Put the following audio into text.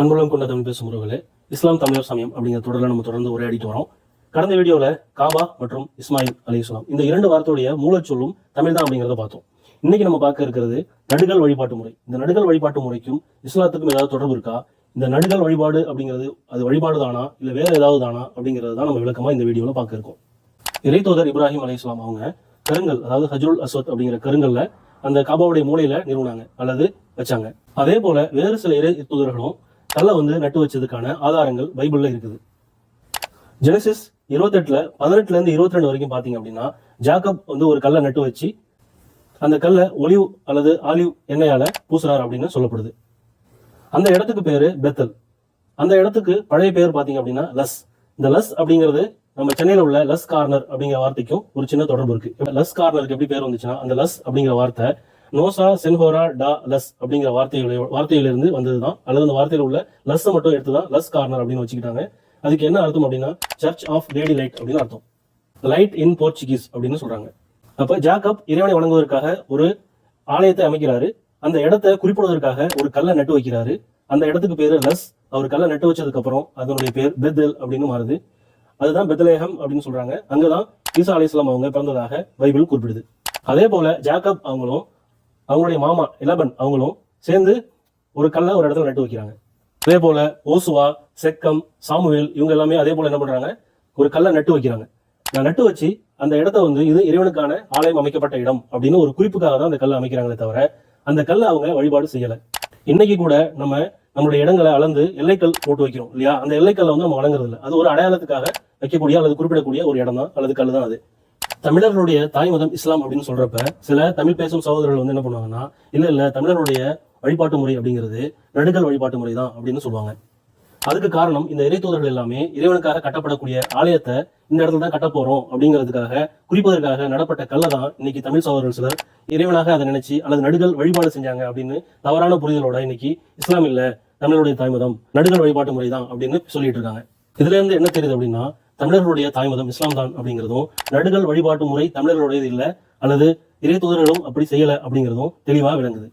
அன்புடன் கொண்ட தமிழ் பேசும் உறவுகளே, இஸ்லாம் தமிழர் சமயம் அப்படிங்கிற தொடரில் நம்ம தொடர்ந்து உரையாடிட்டு வரோம். கடந்த வீடியோவில் காபா மற்றும் இஸ்மாயில் அலைஹிஸ்ஸலாம் இந்த இரண்டு வார்த்தையுடைய மூலச்சொல்லும் தமிழ் தான் அப்படிங்கிறத பார்த்தோம். இன்னைக்கு நம்ம பார்க்க இருக்கிறது நடுகள் வழிபாட்டு முறை. இந்த நடுகள் வழிபாட்டு முறைக்கும் இஸ்லாத்துக்கும் ஏதாவது தொடர்பு இருக்கா? இந்த நடுகள் வழிபாடு அப்படிங்கிறது அது வழிபாடு தானா இல்லை வேற ஏதாவது தானா அப்படிங்கிறது தான் நம்ம விளக்கமாக இந்த வீடியோவில் பார்க்க இருக்கோம். இறைத்தூதர் இப்ராஹிம் அலைஹிஸ்ஸலாம் அவங்க கருங்கல், அதாவது ஹஜ்ருல் அஸ்வத் அப்படிங்கிற கருங்கல்ல அந்த காபாவுடைய மூலையில நிறுவனாங்க அல்லது வச்சாங்க. அதே போல வேறு சில இறை தூதர்களும் கல்லை நட்டு வச்சதுக்கான ஆதாரங்கள் பைபிள்ல இருக்குது. ஜெனசிஸ் 28ல 18ல இருந்து 22 வரைக்கும் பாத்தீங்க அப்படின்னா ஜாக்கப் ஒரு கல்லை நட்டு வச்சு அந்த கல்லை ஒலிவ் அல்லது ஆலிவ் எண்ணெயால பூசுறார் அப்படின்னு சொல்லப்படுது. அந்த இடத்துக்கு பேரு பெத்தல். அந்த இடத்துக்கு பழைய பேர் பாத்தீங்க அப்படின்னா லஸ். இந்த லஸ் அப்படிங்கிறது நம்ம சென்னையில உள்ள லஸ் கார்னர் அப்படிங்கிற வார்த்தைக்கும் ஒரு சின்ன தொடர்பு இருக்கு. லஸ் கார்னருக்கு எப்படி பேர் வந்துச்சுன்னா, அந்த லஸ் அப்படிங்கிற வார்த்தை நோசா சென்ஹோரா டா லஸ் அப்படிங்கிற வார்த்தையிலிருந்து வந்ததுதான், அல்லது அந்த வார்த்தையில உள்ள லஸ் மட்டும் எடுத்துதான் லஸ் கார்னர் அப்படின்னு வச்சுக்கிட்டாங்க. அதுக்கு என்ன அர்த்தம் அப்படின்னா சர்ச் ஆஃப் லேடி லைட் அப்படின்னு அர்த்தம். லைட் இன் போர்ச்சுகீஸ் அப்படின்னு சொல்றாங்க. அப்ப ஜாக்கப் இறைவனை வணங்குவதற்காக ஒரு ஆலயத்தை அமைக்கிறாரு. அந்த இடத்தை குறிப்பிடுவதற்காக ஒரு கல்லை நட்டு வைக்கிறாரு. அந்த இடத்துக்கு பேரு லஸ். அவர் கல்லை நட்டு வச்சதுக்கு அப்புறம் அதனுடைய பேர் பெத்தல் அப்படின்னு மாறுது. அதுதான் பெத்லஹேம் அப்படின்னு சொல்றாங்க. அங்கதான் ஈசா அலைஹிஸ்ஸலாம் அவங்க பிறந்ததாக பைபிள் குறிப்பிடுது. அதே போல ஜாக்கப் அவங்களும் அவங்களுடைய மாமா எலபன் அவங்களும் சேர்ந்து ஒரு கல்லை ஒரு இடத்துல நட்டு வைக்கிறாங்க. அதே போல ஓசுவா, செக்கம், சாமுவேல் இவங்க எல்லாமே அதே போல என்ன பண்றாங்க, ஒரு கல்லை நட்டு வைக்கிறாங்க. நட்டு வச்சு அந்த இடத்த இது இறைவனுக்கான ஆலயம் அமைக்கப்பட்ட இடம் அப்படின்னு ஒரு குறிப்புக்காக தான் அந்த கல்லை அமைக்கிறாங்களே தவிர அந்த கல்லை அவங்க வழிபாடு செய்யலை. இன்னைக்கு கூட நம்மளுடைய இடங்களை அளந்து எல்லைக்கல் போட்டு வைக்கிறோம் இல்லையா? அந்த எல்லைக்கல்லை நம்ம வணங்குறது இல்லை. அது ஒரு அடையாளத்துக்காக வைக்கக்கூடிய அல்லது குறிப்பிடக்கூடிய ஒரு இடம் தான் அல்லது கல் தான் அது. தமிழர்களுடைய தாய் மதம் இஸ்லாம் அப்படின்னு சொல்றப்ப சில தமிழ் பேசும் சகோதரர்கள் என்ன பண்ணுவாங்கன்னா, இல்ல தமிழருடைய வழிபாட்டு முறை அப்படிங்கிறது நடுகள் வழிபாட்டு முறை தான் அப்படின்னு சொல்லுவாங்க. அதுக்கு காரணம் இந்த இறைத்தூதர்கள் எல்லாமே இறைவனுக்காக கட்டப்படக்கூடிய ஆலயத்தை இந்த இடத்துல தான் கட்ட போறோம் அப்படிங்கிறதுக்காக குறிப்பதற்காக நடப்பட்ட கல்லை தான் இன்னைக்கு தமிழ் சகோதரர்கள் சிலர் இறைவனாக அதை நினைச்சு அல்லது நடுகள் வழிபாடு செஞ்சாங்க அப்படின்னு தவறான புரிதலோட இன்னைக்கு இஸ்லாம் இல்ல தமிழருடைய தாய்மதம் நடுகள் வழிபாட்டு முறை தான் அப்படின்னு சொல்லிட்டு இருக்காங்க. இதுல இருந்து என்ன தெரியுது அப்படின்னா, தமிழர்களுடைய தாய்மதம் இஸ்லாம் தான் அப்படிங்கிறதும் நடுகள் வழிபாட்டு முறை தமிழர்களுடையது இல்லை அல்லது இறை தூதர்களும் அப்படி செய்யலை அப்படிங்கிறதும் தெளிவாக விளங்குது.